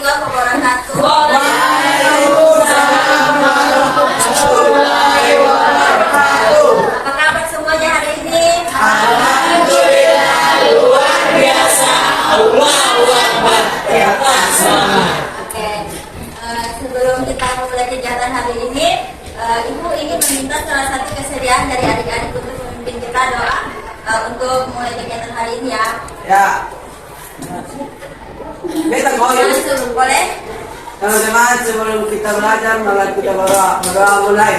warahmatullahi wabarakatuh. Waalaikumsalam warahmatullahi wabarakatuh. Apa kabar semuanya hari ini? Alhamdulillah luar biasa. Allahu Akbar. Oke. Sebelum kita mulai kegiatan hari ini, Ibu ingin meminta salah satu kesediaan dari adik-adik untuk memimpin kita doa untuk mulai kegiatan hari ini ya. Ya. Kita Langsung boleh? teman-teman sebelum kita belajar malah kita berdoa mulai.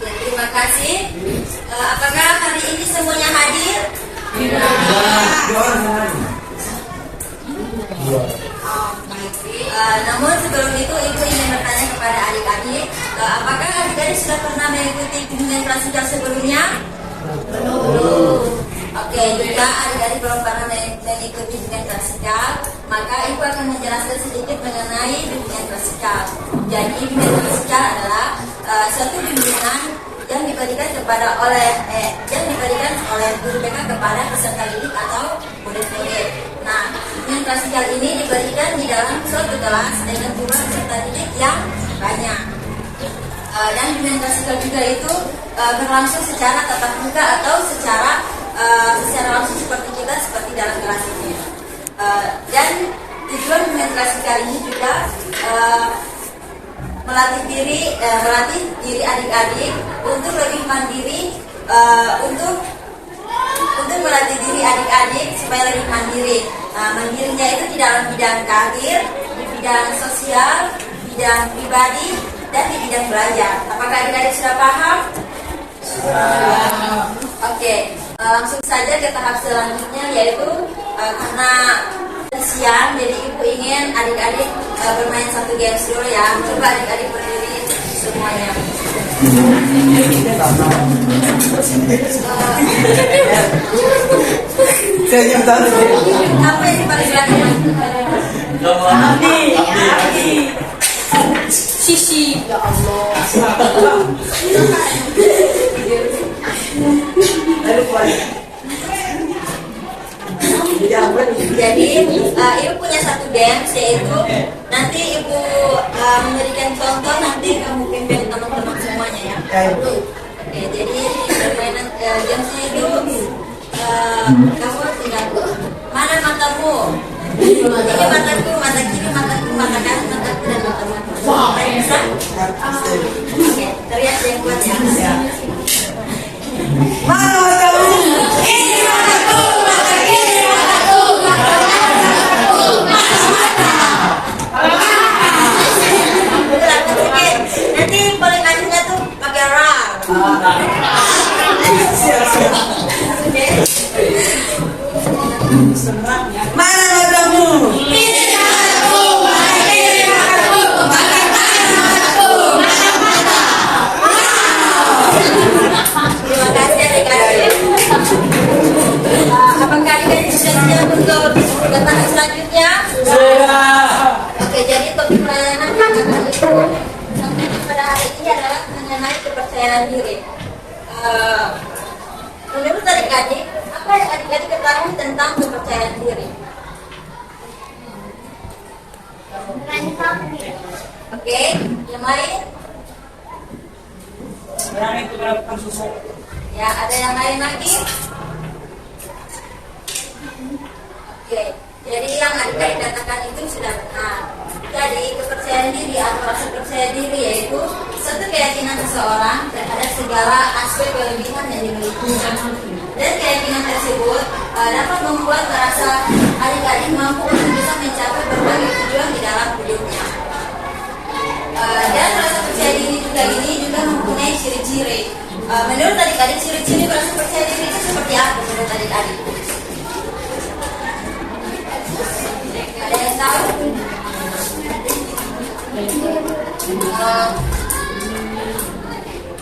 Terima kasih. Apakah hari ini semuanya hadir? Namun sebelum itu Ibu ingin bertanya kepada adik-adik, apakah adik-adik sudah pernah mengikuti bimbingan klasikal sebelumnya? Belum. Oke, jika adik-adik belum pernah mengikuti bimbingan klasikal, maka Ibu akan menjelaskan sedikit mengenai bimbingan klasikal. Jadi bimbingan klasikal adalah suatu bimbingan yang diberikan oleh guru BK kepada peserta didik atau murid-murid. Nah, bimbingan klasikal ini diberikan di dalam suatu kelas dengan jumlah peserta didik yang banyak. Dan bimbingan klasikal juga itu berlangsung secara tatap muka atau secara langsung seperti dalam kelas ini. Dan tujuan bimbingan klasikal ini juga melatih diri adik-adik untuk lebih mandiri, untuk melatih diri adik-adik supaya lebih mandiri. Mandirinya itu di dalam bidang karir, di bidang sosial, bidang pribadi, dan di bidang belajar. Apakah adik-adik sudah paham? Sudah. Oke, langsung saja ke tahap selanjutnya, yaitu karena siang, jadi Ibu ingin adik-adik bermain satu games dulu ya. Coba adik-adik berdiri semuanya. Apa yang paling belakang? Abdi. Sisi. Ya Allah. Jadi Ibu punya satu dance, yaitu nanti Ibu memberikan contoh, nanti kamu pimpin teman-teman semuanya ya. Oke, jadi permainan gamesnya itu kamu tinggal mana matamu? Ini mataku, mata kiri, mataku, mata kanan, mataku, dan matamu. Bisa? Oke, teriak yang kuat ya. Mana matamu? Ini mataku, mata kiri, mataku, mata kanan, mataku, mata. Ulang sedikit. Nanti paling akhirnya tuh pakai rap. Oke. Mana matamu? Ini mataku, mata kiri, mataku, mata kanan, mataku, mata. Terima kasih adik-adik. Apakah adik-adik sudah siap untuk ke tahap selanjutnya? Sudah. Oke, jadi topik pelayanan yang akan Ibu sampaikan pada hari ini adalah mengenai kepercayaan diri. Menurut adik-adik, apa yang adik-adik ketahui tentang kepercayaan diri? Oke, yang lain? Berani itu melakukan susu. Ya, ada yang lain lagi? Oke, jadi yang adik-adik katakan itu sudah benar. Jadi kepercayaan diri atau rasa percaya diri yaitu suatu keyakinan seseorang terhadap segala aspek kelebihan yang dimilikinya. Dan keyakinan tersebut dapat membuat merasa adik-adik mampu untuk bisa mencapai berbagai tujuan di dalam hidupnya. Dan rasa percaya diri juga mempunyai ciri-ciri. Menurut adik-adik, ciri-ciri rasa percaya diri itu seperti apa menurut adik-adik? Ada yang tahu?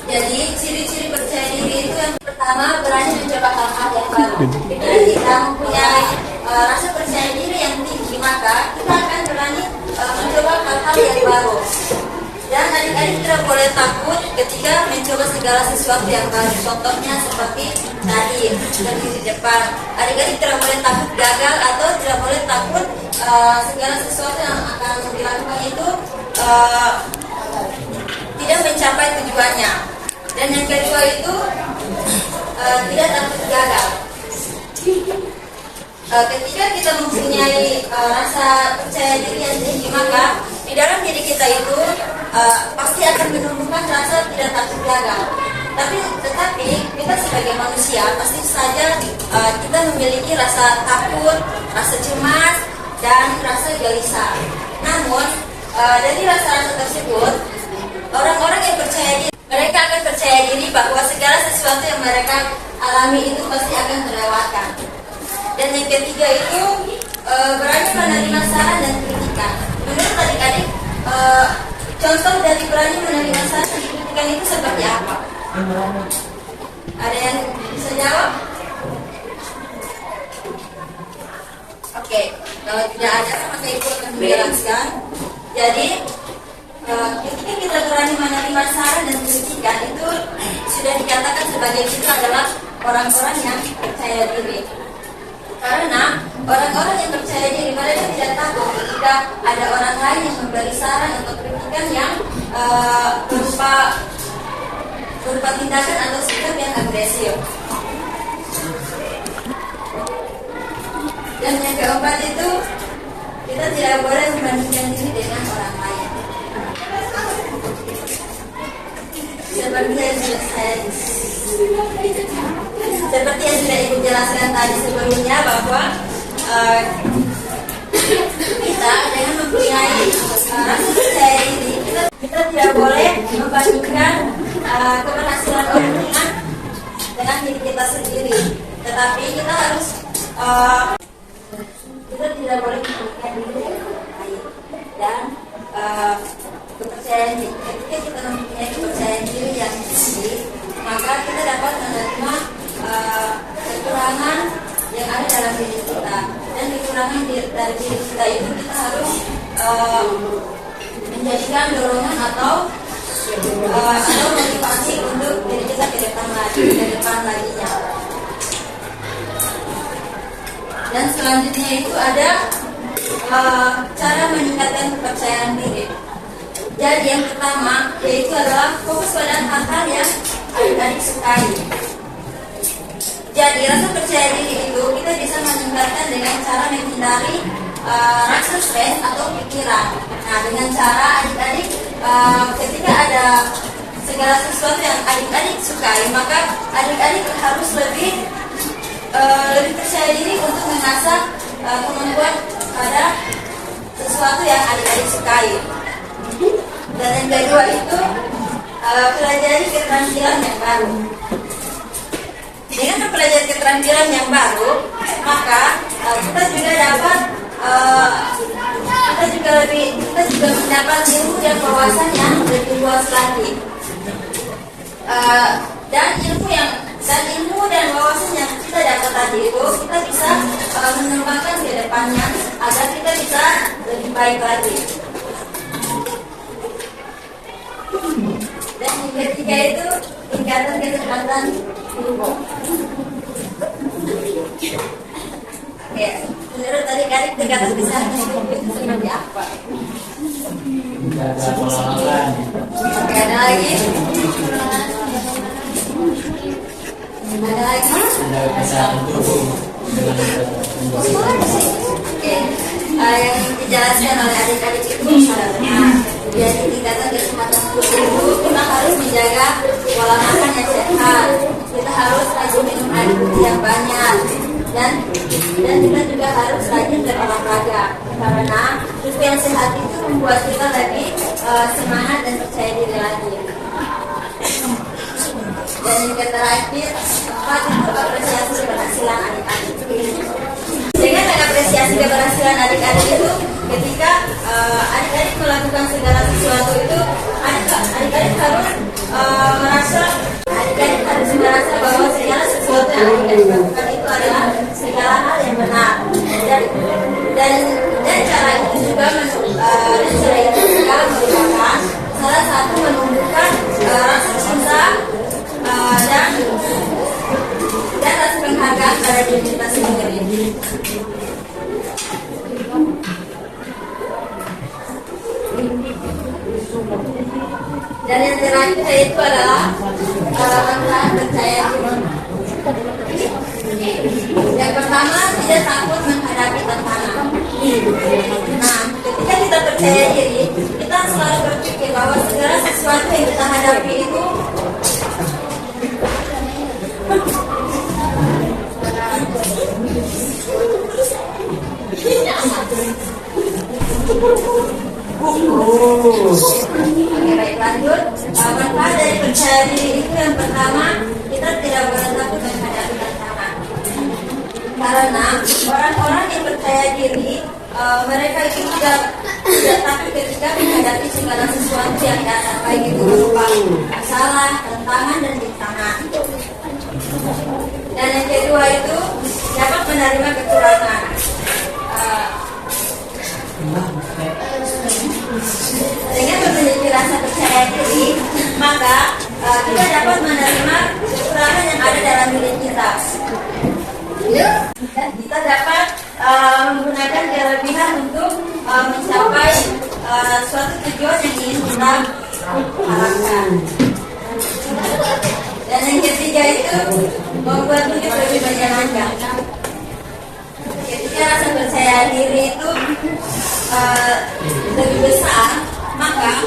Jadi ciri-ciri percaya diri itu yang pertama berani mencoba hal-hal yang baru. Bila kita mempunyai rasa percaya diri yang tinggi, maka kita akan berani mencoba hal-hal yang baru. Dan adik-adik tidak boleh takut ketika mencoba segala sesuatu yang baru. Contohnya seperti tadi di depan, adik-adik tidak boleh takut gagal atau tidak boleh takut segala sesuatu yang akan dilakukan itu tidak mencapai tujuannya. Dan yang kedua itu tidak takut gagal. Ketika kita mempunyai rasa percaya diri yang tinggi, maka di dalam diri kita itu pasti akan menumbuhkan rasa tidak takut gagal. Tetapi kita sebagai manusia pasti saja kita memiliki rasa takut, rasa cemas, dan rasa gelisah. Namun dari rasa-rasa tersebut, orang-orang yang percaya diri, mereka akan percaya diri bahwa segala sesuatu yang mereka alami itu pasti akan terlewatkan. Dan yang ketiga itu berani menerima saran dan kritikan. Menurut adik-adik, contoh dari berani menerima saran dan kritikan itu seperti apa? Ada yang bisa jawab? Oke, kalau tidak ada, maka ibu akan menjelaskan. Jadi, ketika kita berani menerima saran dan kritikan itu sudah dikatakan sebagai kita adalah orang-orang yang percaya diri. Karena orang-orang yang percaya diri mereka tidak takut ketika ada orang lain yang memberi saran atau kritikan yang berupa tindakan atau sikap yang agresif. Dan yang keempat itu kita tidak boleh membandingkan diri dengan orang lain. Seperti yang sudah ibu jelaskan tadi sebelumnya bahwa kita dengan mempunyai rasa percaya diri kita tidak boleh membandingkan keberhasilan orang lain dengan diri kita sendiri, tetapi kita harus kita tidak boleh membandingkan diri dengan orang lain. Dan kepercayaan diri, ketika kita mempunyai kepercayaan diri yang tinggi, maka kita dapat menerima kekurangan yang ada dalam diri kita. Dan kekurangan dari diri kita itu kita harus menjadikan dorongan atau motivasi untuk diri kita ke depan laginya. Dan selanjutnya itu ada cara meningkatkan kepercayaan diri. Jadi yang pertama yaitu adalah fokus pada hal-hal yang adik-adik sukai. Jadi rasa percaya diri itu kita bisa meningkatkan dengan cara menghindari rasa stres atau pikiran. Nah, dengan cara adik-adik ketika ada segala sesuatu yang adik-adik sukai, maka adik-adik harus lebih percaya diri untuk mengasah kemampuan pada sesuatu yang adik-adik sukai. Dan yang kedua itu pelajari keterampilan yang baru. Dengan mempelajari keterampilan yang baru, maka kita juga dapat kita juga mendapat ilmu dan wawasan yang lebih luas lagi. Dan ilmu dan wawasan yang kita dapat tadi itu kita bisa mengembangkan ke depannya agar kita bisa lebih baik lagi. Dan yang ketiga itu tingkatan kecepatan ilmu. Oke, menurut adik-adik tingkatan kecepatan ilmu itu seperti apa? Oke, ada lagi? Ada lagi? Oke. yang dijelaskan oleh adik-adik itu misalnya, jadi tingkatan kesehatan tubuh itu kita harus menjaga pola makan yang sehat, kita harus rajin minum air putih yang banyak, dan kita juga harus rajin berolahraga karena tubuh yang sehat itu membuat kita lebih semangat dan percaya diri lagi. Dan yang terakhir, empat itu apresiasi keberhasilan adik-adik. Sehingga mengapresiasi keberhasilan adik-adik itu ketika adik-adik melakukan segala sesuatu itu adik-adik harus merasa bahwa segala sesuatu yang adik-adik lakukan itu adalah segala hal yang benar. Dan cara itu juga merupakan salah satu menumbuhkan rasa cinta dan rasa penghargaan pada diri kita sendiri. Dan yang terakhir itu adalah manfaat percaya diri. Yang pertama, tidak takut menghadapi tantangan. Nah, ketika kita percaya diri, kita selalu berpikir bahwa segala sesuatu yang kita hadapi itu Oke, baik, lanjut. Manfaat dari percaya diri itu yang pertama, kita tidak boleh takut menghadapi tantangan. Karena orang-orang yang percaya diri, mereka itu tidak takut ketika menghadapi segala sesuatu yang datang, baik itu berupa masalah, tantangan, dan rintangan. Dan yang kedua itu dapat menerima kekurangan. Dengan memiliki rasa percaya diri, maka kita dapat menerima kekurangan yang ada dalam diri kita. Dan kita dapat menggunakan kelebihan untuk mencapai suatu tujuan yang ingin kita harapkan. Dan yang ketiga itu membuat hidup lebih menyenangkan. Ketika rasa percaya diri itu lebih besar, maka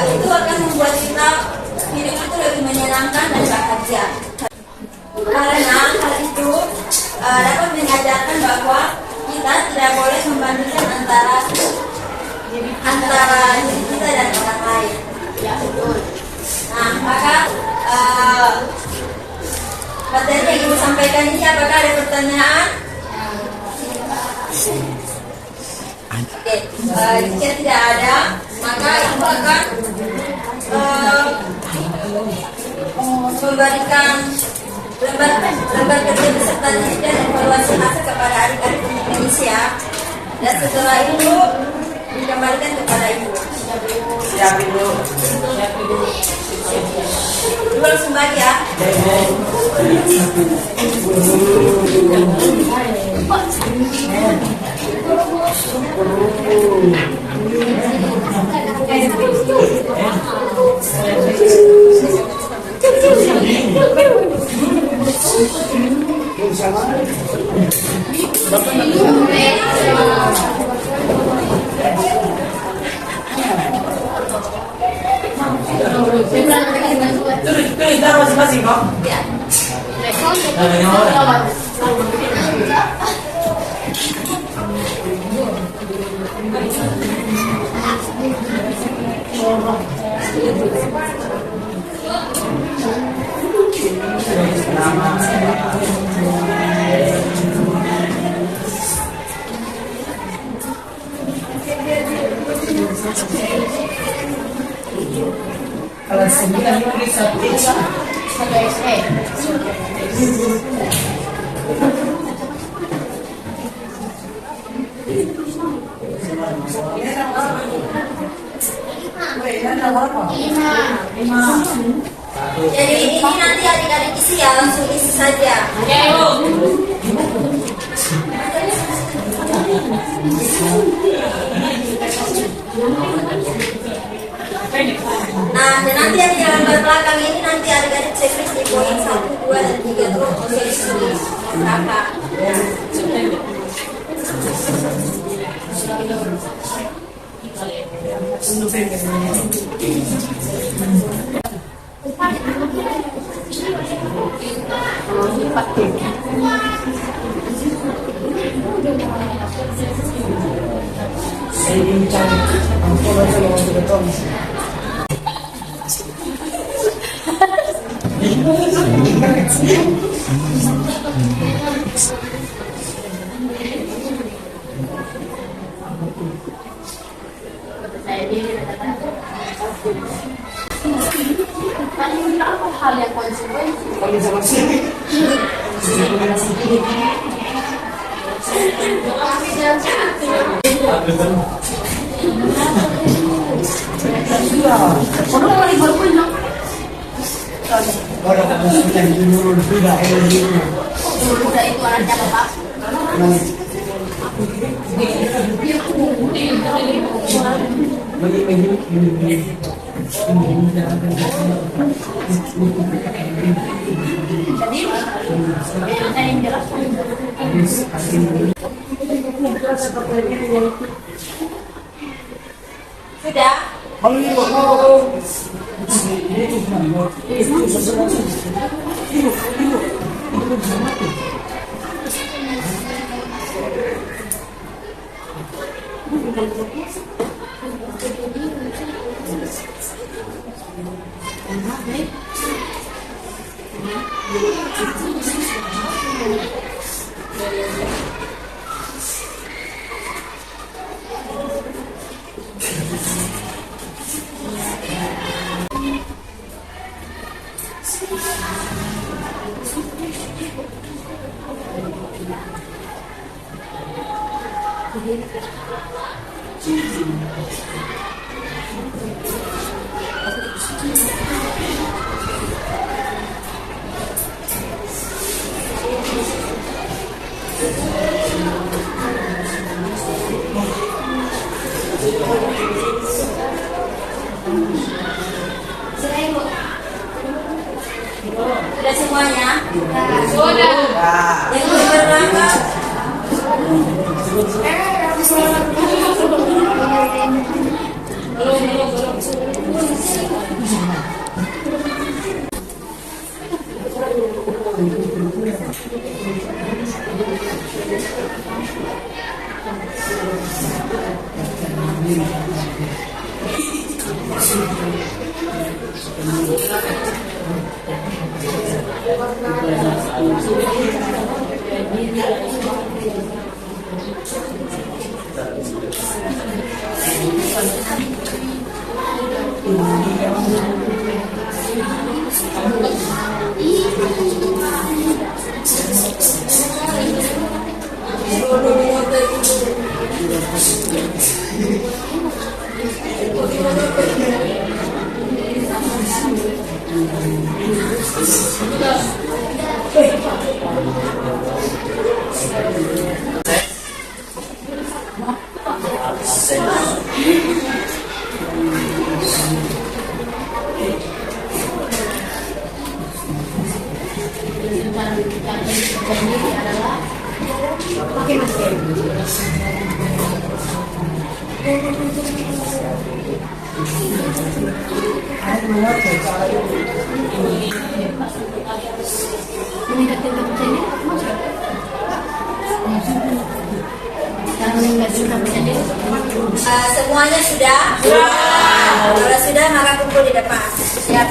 itu akan membuat kita hidup itu lebih menyenangkan dan bahagia. Karena hal itu dapat mengajarkan bahwa kita tidak boleh membandingkan antara diri kita dan orang lain. Nah, maka materi yang ibu sampaikan ini, apakah ada pertanyaan? Oke, jika tidak ada, maka ibu akan memberikan lembar kerja beserta didik dan evaluasi hasil kepada adik-adik Indonesia. Dan setelah itu dikembalikan kepada ibu. Siap ibu. Ibu langsung bagi ya. Tulis nama masing-masing kok. Ya. Kalau 9 tulis 1 Jadi ini nanti adik-adik isi ya, langsung isi saja. Nah, dan nanti yang di lembar belakang ini nanti adik-adik checklist di poin 1, 2, dan 3 itu jadi tulis berapa. Saya ingin cari angkor aja yang untuk beton. Apa hal yang konsekuensi? Kalau sama sini, Orang lagi berpunyai. orang masuk yang dulu tidak ini. Dulu itu anaknya bapak. Jadi, ada yang jelas. Sudah? Sudah semuanya? Sudah. Yang belum berangkat? Semuanya sudah? Kalau sudah maka kumpul di depan. Siap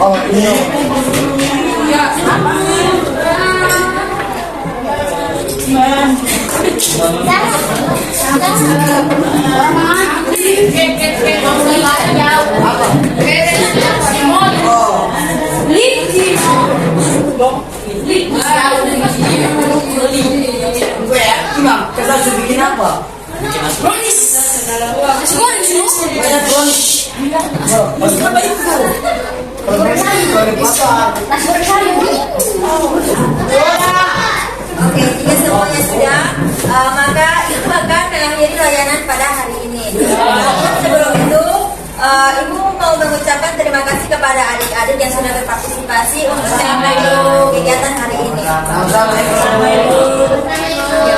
Oh, ini. Kita harus bikin apa? Oke, jika semuanya sudah, maka mengakhiri layanan pada hari ini. Namun sebelum itu, Ibu mau mengucapkan terima kasih kepada adik-adik yang sudah berpartisipasi untuk kegiatan hari ini.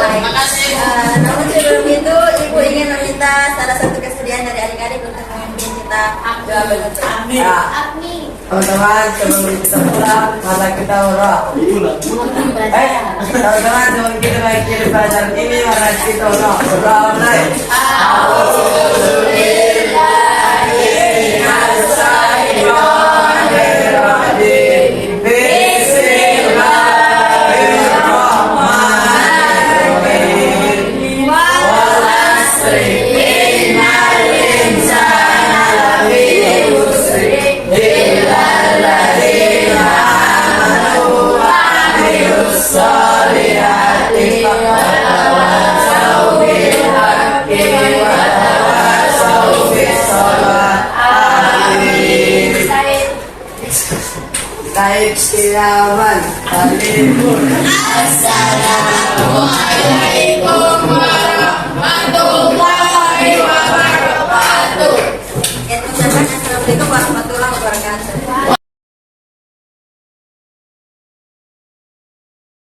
Terima kasih. Namun sebelum itu, Ibu ingin meminta salah satu kesediaan dari adik-adik untuk memimpin kita doa penutup. Ya, teman-teman, sebelum kita pulang, mari kita berdoa. Teman-teman, sebelum kita mengakhiri pelajaran ini, mari kita berdoa online. Assalamualaikum warahmatullahi wabarakatuh.